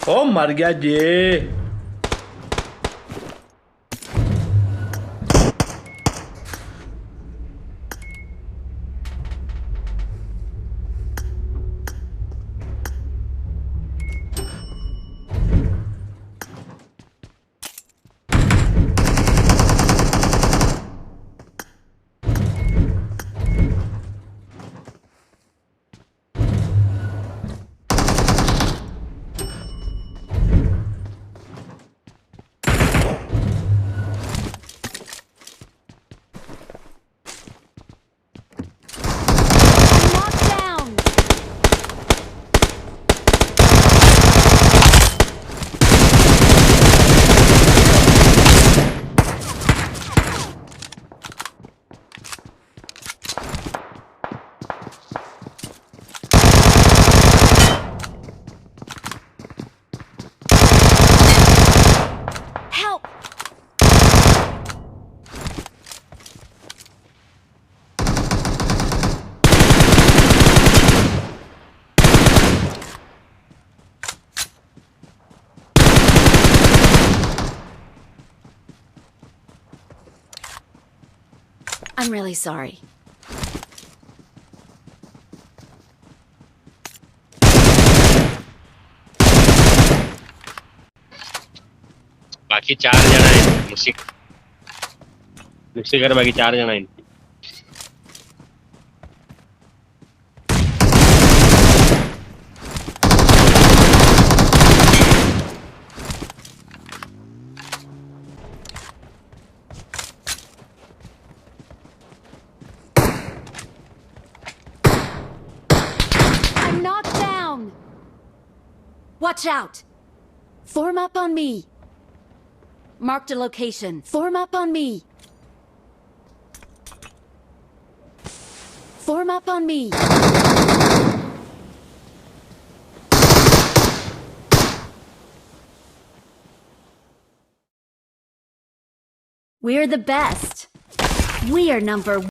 ओ मर गया जे। I'm really sorry. बाकी 4 जण आहेत. मुशिकर बाकी 4 जण आहेत. I'm knocked down! Watch out! Form up on me! Marked a location. Form up on me! Form up on me! We're the best! We are number